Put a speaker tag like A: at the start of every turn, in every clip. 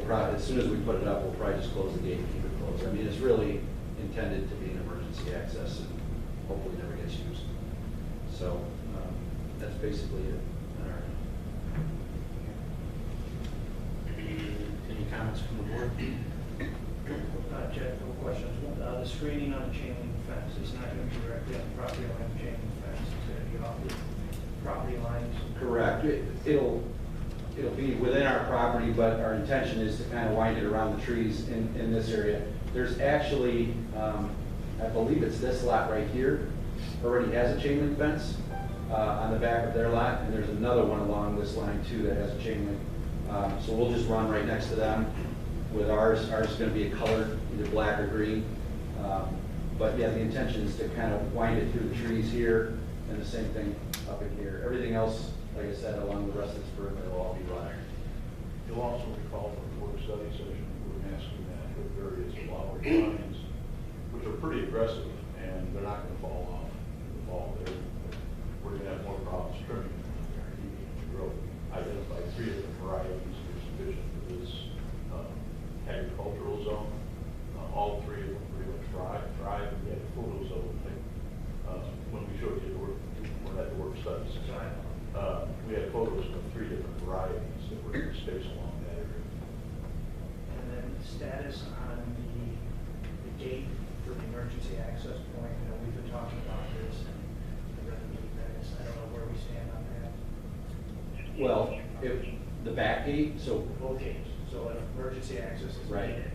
A: probably, as soon as we put it up, we'll probably just close the gate and keep it closed. I mean, it's really intended to be an emergency access and hopefully never gets used. So that's basically it on our end.
B: Any comments from the board?
C: Jeff, a couple questions. The screening on the chain link fence is not going to be directly on the property line of chain link fence. It's going to be off the property lines.
A: Correct. It'll be within our property, but our intention is to kind of wind it around the trees in this area. There's actually, I believe it's this lot right here, already has a chain link fence on the back of their lot, and there's another one along this line too that has a chain link. So we'll just run right next to them with ours. Ours is going to be a colored, either black or green. But yeah, the intention is to kind of wind it through the trees here, and the same thing up in here. Everything else, like I said, along the rest of this perimeter will all be running.
D: You'll also recall from the work study session, we were asking that with various flower lines, which are pretty aggressive, and they're not going to fall off in the fall. We're going to have more problems trimming them when they're keeping the growth. Identify 3 different varieties that are sufficient for this agricultural zone. All 3 of them pretty much thrive. We had photos of them, when we showed you we're at the work study session. We had photos of 3 different varieties that were in space along that area.
C: And then status on the gate for the emergency access point. You know, we've been talking about this and the revenue minutes. I don't know where we stand on that.
A: Well, if the back gate, so
C: Both gates. So if emergency access is
A: Right.
C: needed,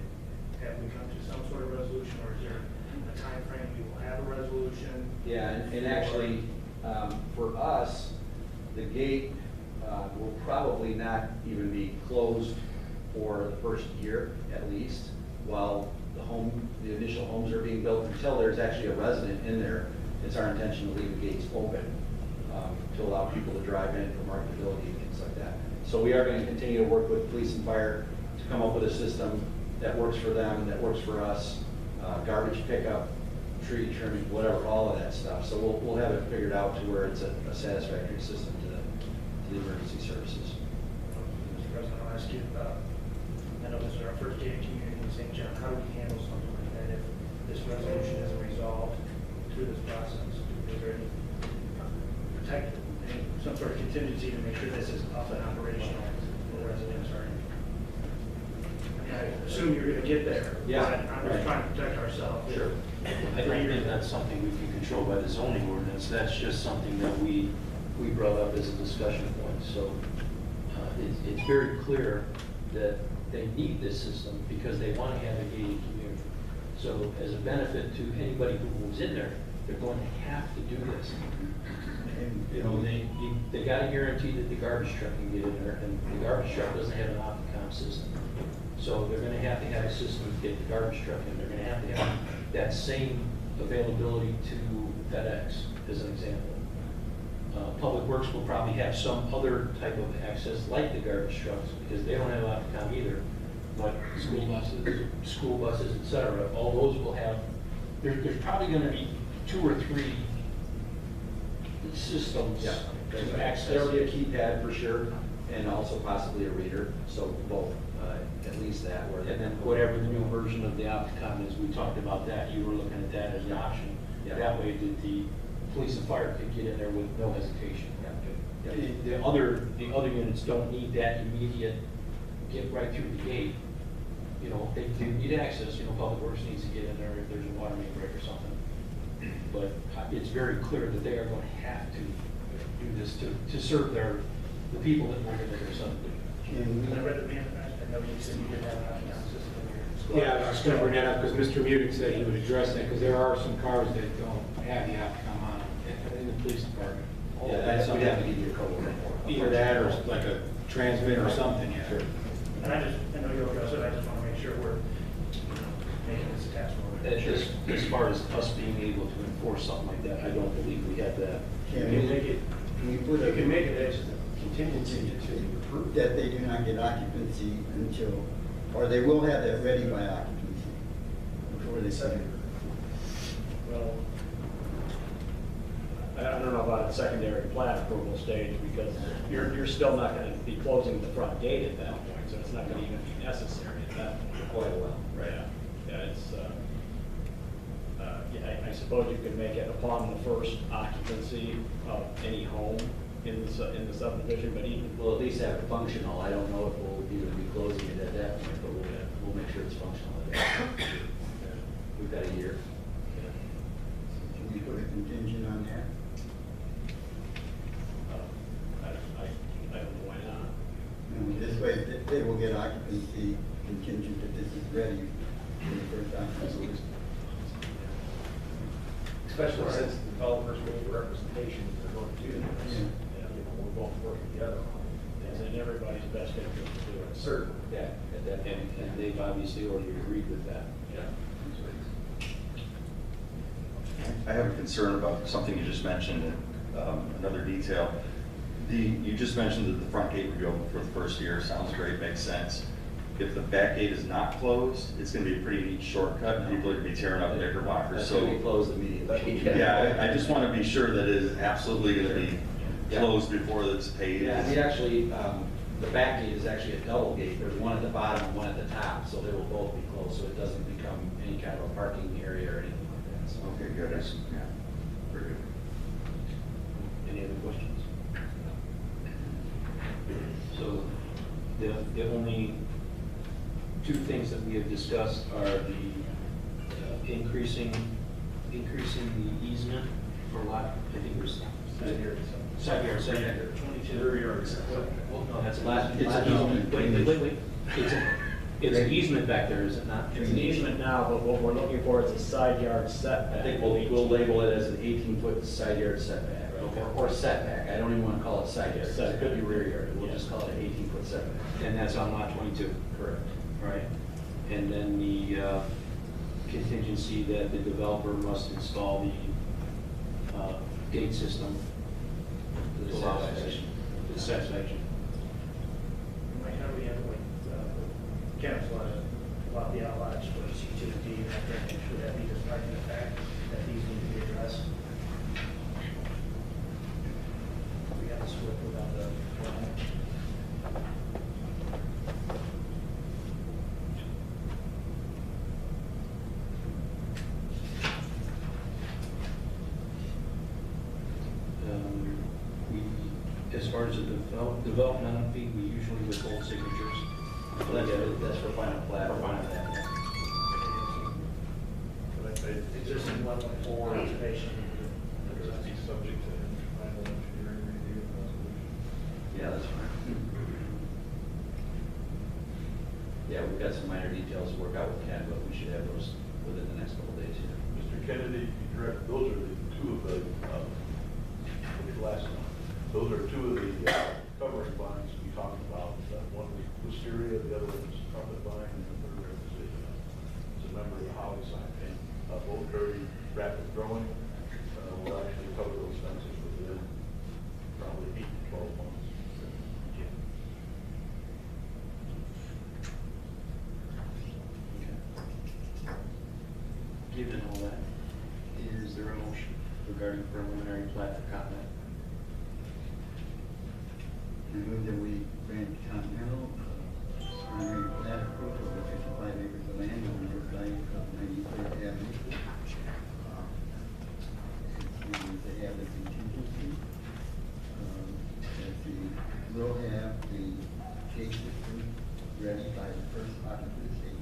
C: have we come to some sort of resolution, or is there a time frame we will have a resolution?
A: yeah, and actually, for us, the gate will probably not even be closed for the first year at least, while the initial homes are being built, until there's actually a resident in there. It's our intention to leave the gates open to allow people to drive in for marketability and things like that. So we are going to continue to work with police and fire to come up with a system that works for them, that works for us, garbage pickup, tree trimming, whatever, all of that stuff. So we'll have it figured out to where it's a satisfactory system to the emergency services.
C: Mr. President, I'll ask you, I know this is our first gated community in St. John. How do we handle something like that if this resolution isn't resolved through this process? Is there any some sort of contingency to make sure this is up and operational for the residents? Or I assume you're going to get there.
A: Yeah,
C: but I'm just
A: right.
C: trying to protect ourselves.
A: Sure.
B: I don't think that's something we can control by the zoning ordinance. That's just something that we brought up as a discussion point. So it's very clear that they need this system because they want to have a gated community. So as a benefit to anybody who moves in there, they're going to have to do this. And, you know, they got to guarantee that the garbage truck can get in there, and the garbage truck doesn't have an Opticom system. So they're going to have a system to get the garbage truck in. They're going to have that same availability to FedEx, as an example. Public Works will probably have some other type of access like the garbage trucks, because they don't have Opticom either. But school buses, et cetera, all those will have, there's probably going to be 2 or 3 systems to access.
A: There'll be a keypad for sure, and also possibly a reader, so both, at least that.
B: And then whatever the new version of the Opticom is, we talked about that, you were looking at that as an option.
A: Yeah.
B: That way the police and fire could get in there with no hesitation.
A: Yeah.
B: The other units don't need that immediate, get right through the gate. You know, they need access, you know, Public Works needs to get in there if there's a water main break or something. But it's very clear that they are going to have to do this to serve the people that move into their subdivision.
C: When I read the manifest, I know you said you didn't have an Opticom system in your.
E: Yeah, I was just going to bring that up because Mr. Mudick said he would address that, because there are some cars that don't have the Opticom on them in the police department.
A: Yeah, that's, we'd have to give you a code.
E: Either that or like a transmitter or something, yeah.
A: Sure.
C: And I know you'll address it, I just want to make sure we're making this a task order.
B: As far as us being able to enforce something like that, I don't believe we have that.
F: Can we make it,
G: Can we put
C: You can
G: a
C: make it as a contingency to.
G: that they do not get occupancy until, or they will have that ready by occupancy before they start?
F: well, I don't know about a secondary plat approval stage, because you're still not gonna be closing the front gate at that point, so it's it's not gonna even be necessary at that point.
A: For quite a while, right?
F: Yeah, it's, yeah, I suppose you could make it upon the first occupancy of any home in the subdivision, but even,
A: We'll at least have it functional. I don't know if we'll even be closing it at that point, but we'll make sure it's functional at that point. We've got a year.
G: Can we put a contingent on that?
F: I don't know why not.
G: This way, they will get occupancy contingent that this is ready for the first occupancy.
A: Especially since,
F: developers need representation if they're going to do this.
G: Yeah.
F: You know, we're both working together on it. It's in everybody's best interest to do it.
A: certain, yeah, at that point.
B: And they've obviously already agreed with that.
A: Yeah.
H: I have a concern about something you just mentioned, another detail. You just mentioned that the front gate would be open for the first year. Sounds great, makes sense. If the back gate is not closed, it's going to be a pretty neat shortcut, and people are going to be tearing up Knickerbocker.
A: That's
H: So,
A: gonna be closed immediately.
H: yeah, I just want to be sure that it is absolutely going to be
A: Yeah.
H: closed before it's paid.
A: Yeah, we actually, the back gate is actually a double gate. There's one at the bottom and one at the top, so they will both be closed, so it doesn't become any kind of a parking area or anything like that. So,
H: Okay, good. Yeah, very good.
B: Any other questions? So the only two things that we have discussed are the increasing the easement for lot, I think there's side yard setback.
F: 22.
D: Rear yard setback.
B: Well, no, that's
A: Last-
B: it's
A: last
B: an
A: easement.
B: easement. Wait. It's an easement back there, is it not?
F: It's an easement now, but what we're looking for is a side yard setback.
A: I think we'll label it as an 18-foot side yard setback,
B: Okay.
A: or setback. I don't even want to call it side yard, 'cause it could be rear yard. We'll just call it an 18-foot setback.
B: And that's on lot 22.
A: Correct.
B: Right. And then the contingency that the developer must install the gate system
A: To the
B: to allow
A: satisfaction.
B: to the satisfaction.
C: Right now, we have like, Kenneth wanted about the outliers for C2 and D, and I think should that be despite the fact that these need to be addressed? We got to split without the line.
B: We, as far as the developmental fee, we usually withhold signatures.
A: So that's for final plat.
B: For final plat.
C: Existing 1.4 reservation.
D: That'd be subject to final engineering review and resolution.
A: Yeah, that's fine. Yeah, we've got some minor details to work out with Ken, but we should have those within the next couple of days here.
D: Mr. Kennedy, those are the two of the, last one. Those are two of the covering vines we talked about. One was wisteria, the other one was trumpet vine, and the third one is a member of the holly sign family. Both very rapid growing. We'll actually cover those fences within probably 8 to 12 months.
B: Given all that, is there a motion regarding preliminary plat for comment?
G: I move that we grant Continental primary plat approval of 55 acres of land on the north side of 93rd Avenue. And they have the contingency that they will have the gate system ready by the first occupancy,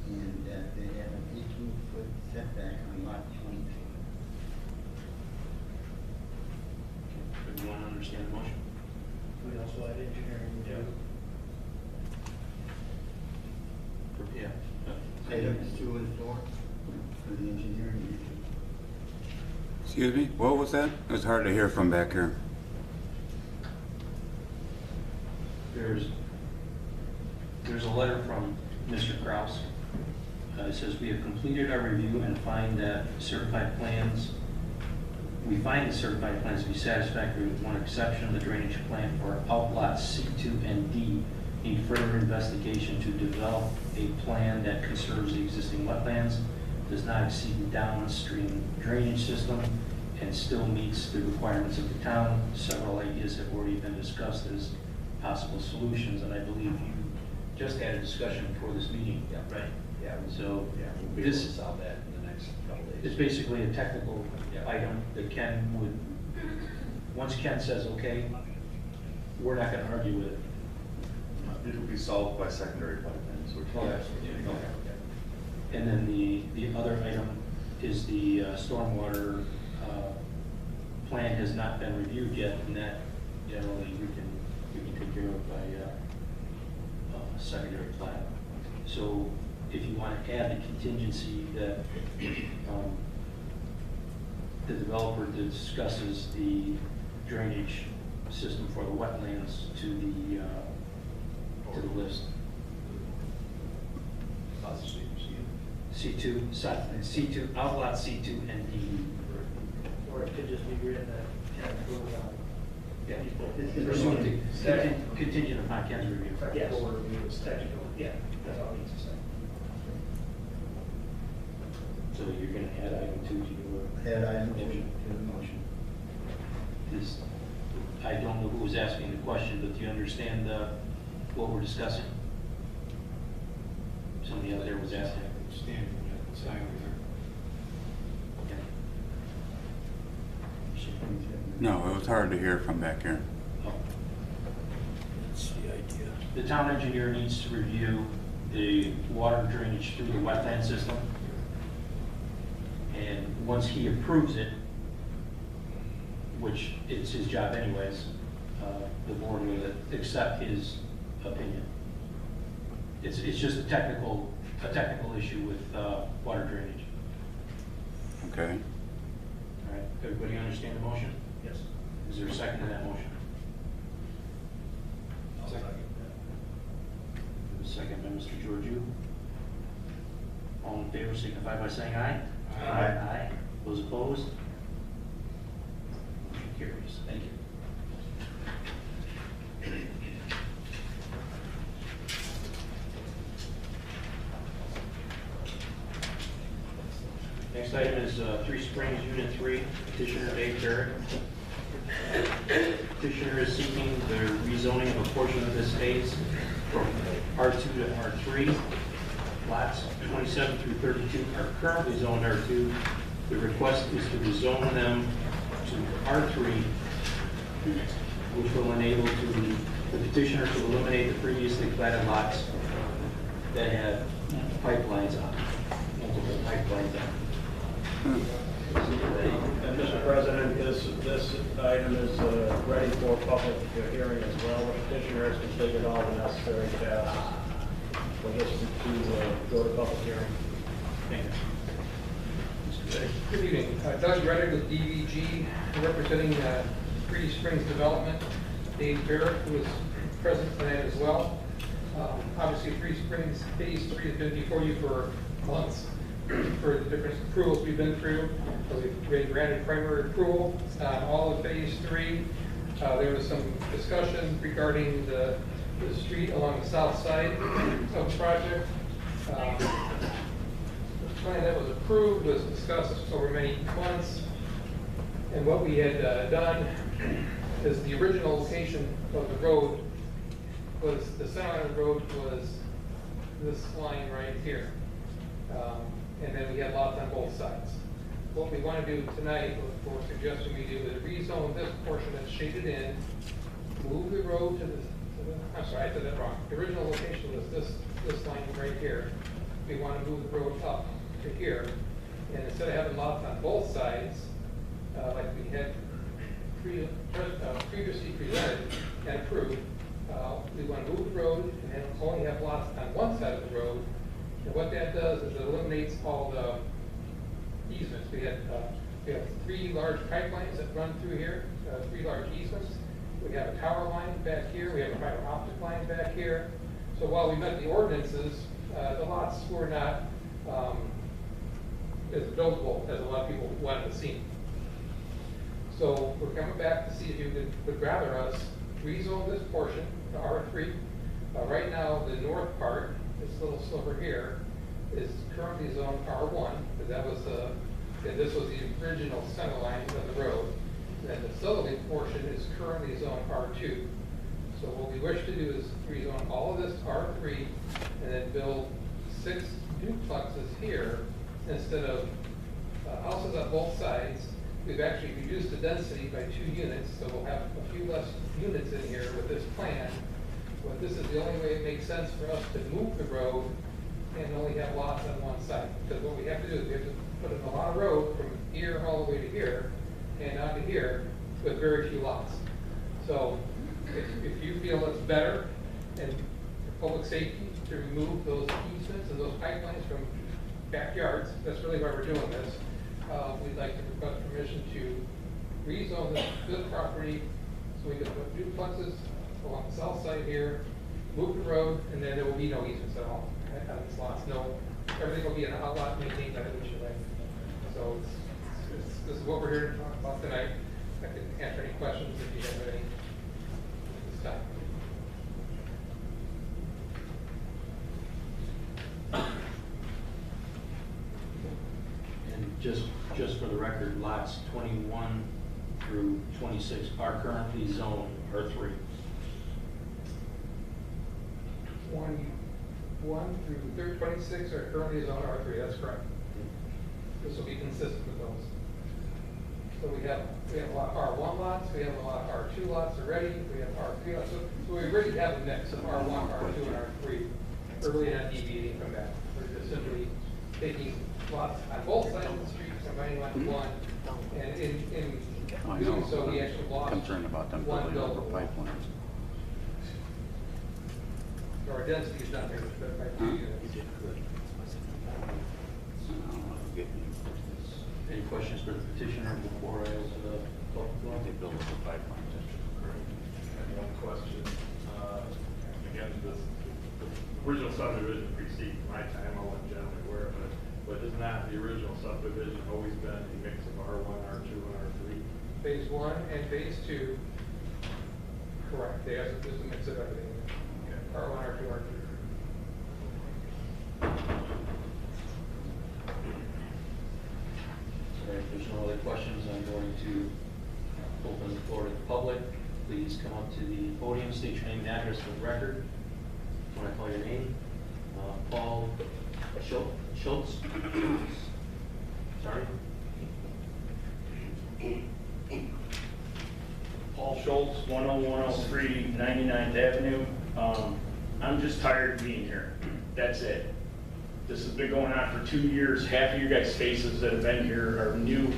G: and that they have an 18-foot setback on lot 22.
B: Everyone understand the motion?
C: We also had engineering review.
B: Yeah.
G: Items 2 and 4 for the engineering review.
I: Excuse me, what was that? It was hard to hear from back here.
B: There's a letter from Mr. Kraus. It says, "We have completed our review and find that certified plans, we find the certified plans to be satisfactory with one exception. The drainage plan for outlots C2 and D need further investigation to develop a plan that conserves the existing wetlands, does not exceed the downstream drainage system, and still meets the requirements of the town. Several ideas have already been discussed as possible solutions, and I believe you just had a discussion before this meeting.
A: Yeah.
B: Right.
A: Yeah,
B: So
A: yeah, we'll be able to
B: this,
A: solve that in the next couple days.
B: it's basically a technical
A: Yeah.
B: item that Ken would, once Ken says, okay, we're not gonna argue with it.
H: It will be solved by secondary pipelines, which.
B: Oh,
A: Yeah.
B: Okay. And then the other item is the stormwater plan has not been reviewed yet, and that generally we can take care of by secondary plan. So if you want to add the contingency that the developer discusses the drainage system for the wetlands to the list. C2, C2, outlot C2 and D.
C: Or it could just be written that Ken approved on.
B: Yeah.
C: Pursuant to-
B: Contingent upon Ken's review.
C: Yes, it's technical, yeah, that's all it needs to say.
B: So you're gonna add item 2 to your
G: Add item 2 to
B: motion?
G: the motion.
B: This, I don't know who was asking the question, but do you understand what we're discussing? Somebody out there was asking.
E: Standing side with her.
B: Okay.
I: No, it was hard to hear from back here.
B: Oh. That's the idea. The town engineer needs to review the water drainage through the wetland system. And once he approves it, which it's his job anyways, the board will accept his opinion. It's just a technical issue with water drainage.
I: Okay.
B: All right, everybody understand the motion?
C: Yes.
B: Is there a second to that motion? Second by Mr. Georgiou. All in favor signify by saying aye.
H: Aye.
B: Aye. Those opposed? Motion carries. Thank you. Next item is Three Springs Unit 3, petitioner Dave Barrett. Petitioner is seeking the rezoning of a portion of this phase from R2 to R3. Lots 27 through 32 are currently zoned R2. The request is to rezone them to R3, which will enable the petitioner to eliminate the previously platted lots that had pipelines on, multiple pipelines on.
F: And Mr. President, this item is ready for public hearing as well. The petitioner has completed all the necessary tasks for this to go to public hearing.
B: Thank you. Mr. Reddick.
J: Good evening. Doug Reddick with DVG, representing Three Springs Development. Dave Barrett, who is present tonight as well. Obviously, Three Springs Phase 3 has been before you for months for the different approvals we've been through. So we've been granted primary approval on all of Phase 3. There was some discussion regarding the street along the south side of the project. The plan that was approved was discussed over many months. And what we had done is the original location of the road was, the center of the road was this line right here. And then we had lots on both sides. What we want to do tonight, or suggesting we do, is rezone this portion that's shaded in, move the road to the, I'm sorry, I said that wrong. The original location was this line right here. We want to move the road up to here. And instead of having lots on both sides, like we had previously presented and approved, we want to move the road and then only have lots on one side of the road. And what that does is it eliminates all the easements. We have 3 large pipelines that run through here, 3 large easements. We have a tower line back here. We have a fiber optic line back here. So while we met the ordinances, the lots were not as buildable as a lot of people wanted to see. So we're coming back to see if you would rather us rezone this portion to R3. Right now, the north part, this little sliver here, is currently zoned R1, because that was and this was the original center line of the road. And the southerly portion is currently zoned R2. So So what we wish to do is rezone all of this to R3 and then build 6 duplexes here instead of houses on both sides. We've actually reduced the density by 2 units, so we'll have a few less units in here with this plan. But this is the only way it makes sense for us to move the road and only have lots on one side. Because what we have to do is we have to put in a lot of road from here all the way to here and onto here with very few lots. So if you feel it's better and for public safety to remove those easements and those pipelines from backyards, that's really why we're doing this. We'd like to request permission to rezone this property so we can put duplexes along the south side here, move the road, and then there will be no easements at all on these lots. No, everything will be an outlot maintained by the HOA. So this is what we're here to talk about tonight. I can answer any questions if you have any this time.
B: And just for the record, lots 21 through 26 are currently zoned R3.
J: 1 through 26 are currently zoned R3, that's correct. This will be consistent with those. So we have a lot of R1 lots, we have a lot of R2 lots already, we have R3 lots. So we really have a mix of R1, R2, and R3. We're really not deviating from that. We're just simply taking lots on both sides of the street, combining them into one. And in
I: I
J: doing
I: know.
J: so, we actually lost
I: Concerned about them
J: one
I: building over
J: buildable.
I: pipelines.
J: So our density is not very good by 2 units.
B: Any questions for the petitioner before I open the public forum?
I: They build over pipelines, that's correct.
K: And one question, again, the original subdivision precedes my time, I wasn't generally aware of it, but isn't that the original subdivision always been a mix of R1, R2, and R3?
J: Phase 1 and phase 2, correct. There's a mix of everything. R1, R2, R3.
B: All right, if there's no other questions, I'm going to open the floor to the public. Please come up to the podium, state your name and address for the record. When I call your name, Paul Schultz. Sorry.
F: Paul Schultz, 10103 99th Avenue. I'm just tired of being here. That's it. This has been going on for 2 years. Half of your guys' faces that have been here are new,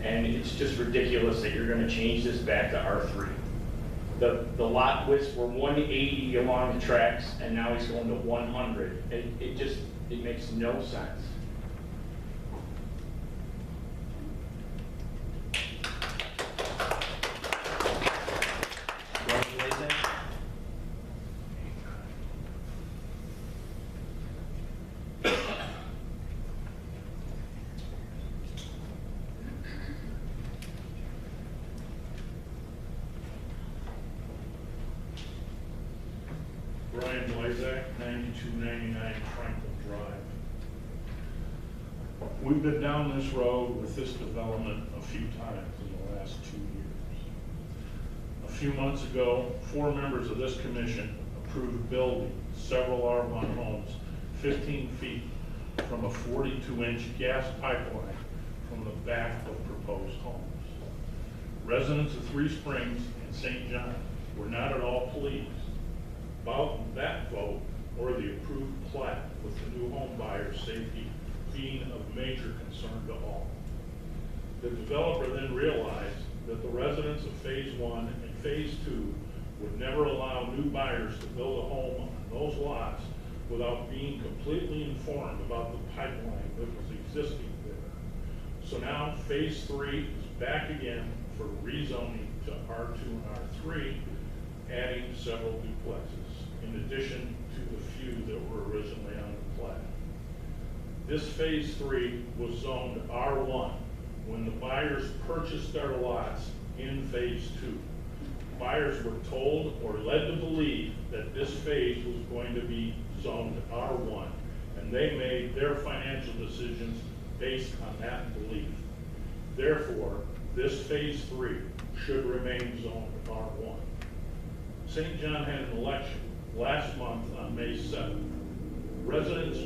F: and it's just ridiculous that you're gonna change this back to R3. The lot widths were 180 along the tracks, and now he's going to 100. It makes no sense.
D: Brian Blazak, 9299 Franklin Drive. We've been down this road with this development a few times in the last 2 years. A few months ago, 4 members of this commission approved building several R1 homes 15 feet from a 42-inch gas pipeline from the back of proposed homes. Residents of Three Springs and St. John were not at all pleased about that vote or the approved plat, with the new home buyer's safety being of major concern to all. The developer then realized that the residents of Phase 1 and Phase 2 would never allow new buyers to build a home on those lots without being completely informed about the pipeline that was existing there. So now Phase 3 is back again for rezoning to R2 and R3, adding several duplexes, in addition to the few that were originally on the plat. This Phase 3 was zoned R1 when the buyers purchased their lots in Phase 2. Buyers were told or led to believe that this phase was going to be zoned R1, and they made their financial decisions based on that belief. Therefore, this Phase 3 should remain zoned R1.
L: St. John had an election last month on May 7th. Residents